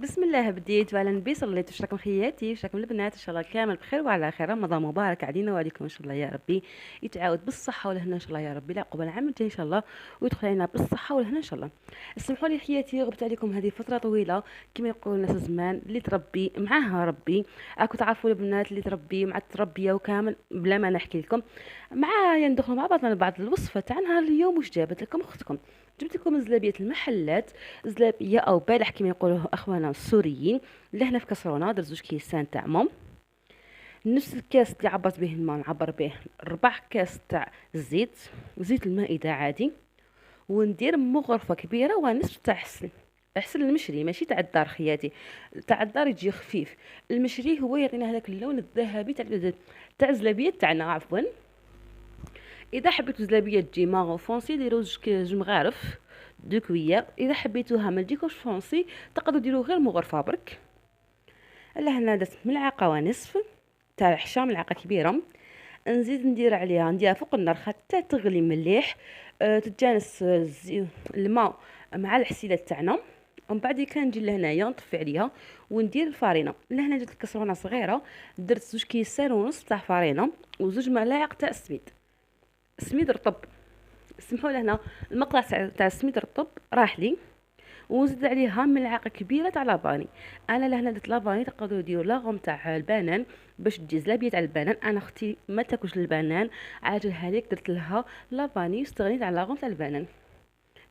بسم الله بديت وعلى النبي صليت. واش راكم خياتي؟ واش راكم البنات؟ ان شاء الله كامل بخير وعلى خير. رمضان مبارك علينا وعليكم ان شاء الله يا ربي، يتعاود بالصحه والهنا ان شاء الله يا ربي، لعقبال عام الجاي ان شاء الله، ويدخل علينا بالصحه والهنا ان شاء الله. اسمحوا لي خياتي، غبت عليكم هذه فتره طويله. كما يقول الناس زمان، اللي تربي معاها ربي. راكم تعرفوا البنات اللي تربي مع التربيه وكامل بلا ما نحكي لكم. ندخلوا مع بعضنا بعض الوصفات تاع نهار اليوم. واش جابت لكم اختكم؟ جبت لكم زلابيه المحلات، زلابيه او بلح كما يقولوا اخواننا السوريين. لهنا في كسرونه درت 2 كيسان تاع مام، نفس الكاس اللي عبرت به الماء نعبر به 4 كاس تاع الزيت، زيت المائده عادي. وندير مغرفه كبيره ونصف تاع عسل، عسل المشري ماشي تاع الدار خياتي، تاع الدار يجي خفيف. المشري هو يعطينا هذاك اللون الذهبي تاع الزلابيه تاعنا عفوا. اذا حبيتو زلابيه تجي ماغون فونسي ديرو جوج مغارف 2 كويار. اذا حبيتوها ما تجيكوش فونسي تقدروا ديروا غير مغرفه برك. هنا درت ملعقه ونصف تاع الحشا، ملعقه كبيره. نزيد نديرها فوق النار حتى تغلي مليح. تتجانس الماء مع الحسيله تاعنا. ومن بعد كان نجي لهنايا نطفي عليها وندير الفارينه. لهنا درت الكسرونه صغيره، درت 2 كيسان ونص تاع فارينه وزوج ملاعق تاع سميد رطب. سمحوا لي هنا المقطع تاع السميد رطب راح لي. ونزيد عليها ملعقه كبيره تاع لافاني. انا لهنا درت لافاني، تقدروا ديروا لاغوم تاع البنان باش تجي زلابيه تاع البنان. انا اختي ما تاكلش البنان، عاجلها ليك درت لها لافاني واستغنيت على لاغوم تاع البنان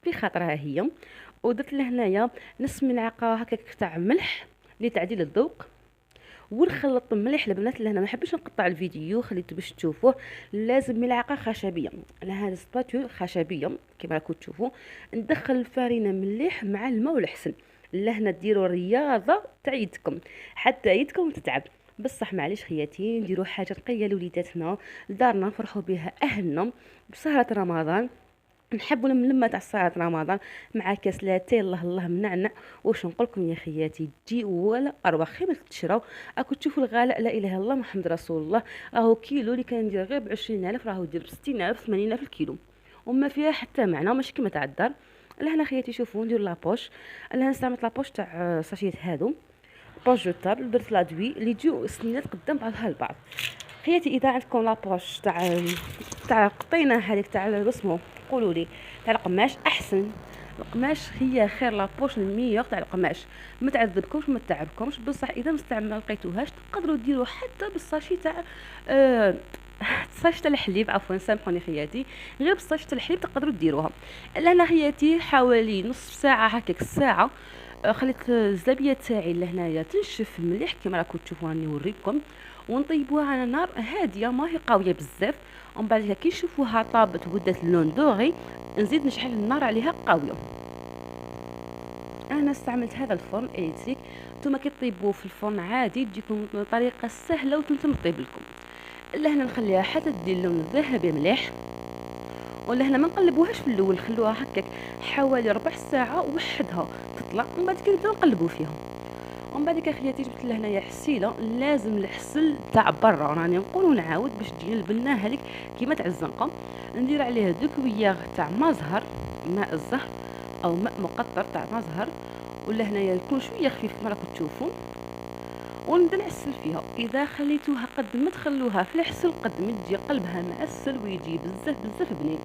في خاطرها هي. ودرت لهنايا نص ملعقه هكاك تاع ملح لتعديل الذوق. ونخلط مليح البنات. لهنا ما حبيتش نقطع الفيديو، خليته باش تشوفوه. لازم ملعقه خشبيه، على هذا سباتول خشبيه كما راكم تشوفوا. ندخل الفارينه مليح مع الماء والحسن. لهنا ديروا رياضه تاع يدكم حتى يدكم تتعب. بصح معليش خياتي، نديروا حاجه نقيه لوليداتنا لدارنا، نفرحوا بها اهلنا بسهره رمضان. نحبوا لما تاع سهرة رمضان مع كاس لاتيه الله الله منعنع. واش نقول لكم يا خياتي، تجي ولا اروع خير تشراو. اكو تشوفوا الغلاء، لا اله الا الله محمد رسول الله. راهو كيلو اللي كان يدير غير ب20,000 راهو يدير ب60,000 80,000 الكيلو، وما فيها حتى معنى، ماشي كيما تاع الدار. لهنا خياتي شوفوا ندير لابوش. لهنا استعملت لابوش تاع ساشيت هادو، بوش جوتابل. درت لادوي اللي يجيو سنينات قدام بعضها البعض. خياتي اذا عندكم لابوش تاع قطينه هذيك تاع اسمه قولوا لي تاع القماش احسن. القماش هي خير لابوش الميور تاع القماش، ما تعذبكمش ما تعبكمش. بصح اذا ما لقيتوهاش تقدروا ديروا حتى بالساشي تاع الساشي تاع الحليب، عفوا سامحوني خياتي، غير بالساشي تاع الحليب تقدروا ديروها. لهنا خياتي حوالي نصف ساعه هكاك ساعه. خليت الزلابيه تاعي لهنايا تنشف مليح كما راكم تشوفوا راني نوريكم. ونطيبوها على نار هاديه ماهي قويه بزاف. ومن بعد كي نشوفوها طابت وبدات اللون دوغي نزيد نشعل النار عليها قويه. انا استعملت هذا الفرن الكتريك. نتوما كي طيبوه في الفرن عادي تجيكم طريقه سهله وتنتم طيب لكم. لهنا نخليها حتى تدي اللون الذهبي مليح. ولهنا ما نقلبوهاش في الاول، نخلوها هكاك حوالي ربع ساعه وحدها تطلع. ومن بعد كي نبداو نقلبوا فيها. ومن بعد خياتي جبت لهنايا حسيله، لازم الحسل تاع برا راني نقول ونعاود باش تجي البنه هذيك كيما تاع الزنقه. ندير عليها 2 كويار تاع ما زهر، ماء الزهر او ماء مقطر تاع ما زهر. ولا هنايا يكون شويه خفيف كما راكم تشوفوا. ونبدا نعسل فيها. اذا خليتوها قد ما تخلوها في الحسل قد ما تجي قلبها معسل ويجي بزاف بزاف بنين.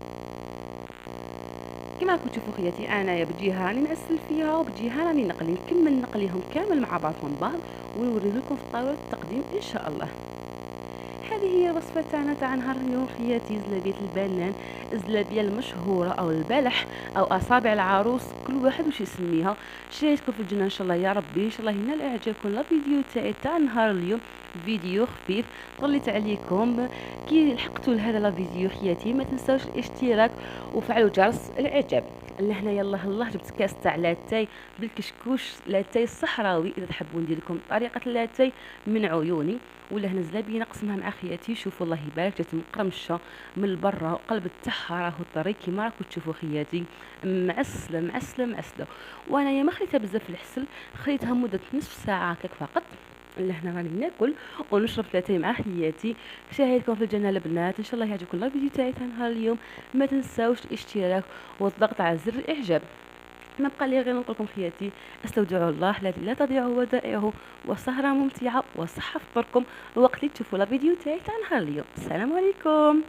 كما راكم تشوفوا خياتي انايا بجيها راني نعسل فيها وبجيها راني نقلي. نكمل نقليهم كامل مع بعض ونوريه لكم في طاوله التقديم ان شاء الله. هذه هي الوصفه تاعنا تاع نهار اليوم خياتي، زلابيه البنان، الزلابيه المشهوره او البلح او اصابع العروس، كل واحد وش يسميها. شريتكم في الجنه ان شاء الله يا ربي. ان شاء الله ينال اعجابكم الفيديو تاعي تاع نهار اليوم، فيديو خفيف طليت عليكم. كي لحقتوا لهذا الفيديو خياتي ما تنساوش الاشتراك وفعلوا جرس الاعجاب. لهنا يلا الله جبت كاس تاع لاتاي بالكشكوش، لاتاي الصحراوي. اذا تحبوا ندير لكم طريقه اللاتاي من عيوني. ولا هنا زلابيه نقسمها مع خياتي. شوفوا الله يبارك جات مقرمشه من برا، قلب تاعها راهو طري كيما راكم تشوفوا خياتي، معسله معسله معسله. وانا يا ما خليتها بزاف في الحسل، خليتها مده نصف ساعه هكاك فقط. لهنا راني ناكل ونشرب لاتاي مع خياتي. شاهدكم في الجنه البنات، ان شاء الله يعجبكم الفيديو تاعي نهار اليوم. ما تنساوش الاشتراك والضغط على زر الاعجاب. ما بقى لي غير نقول لكم خياتي استودع الله الذي لا تضيع ودائعه، وسهرة ممتعة وصحة في فطوركم، وقت اللي تشوفوا لا فيديو تاعي تاع نهار اليوم. السلام عليكم.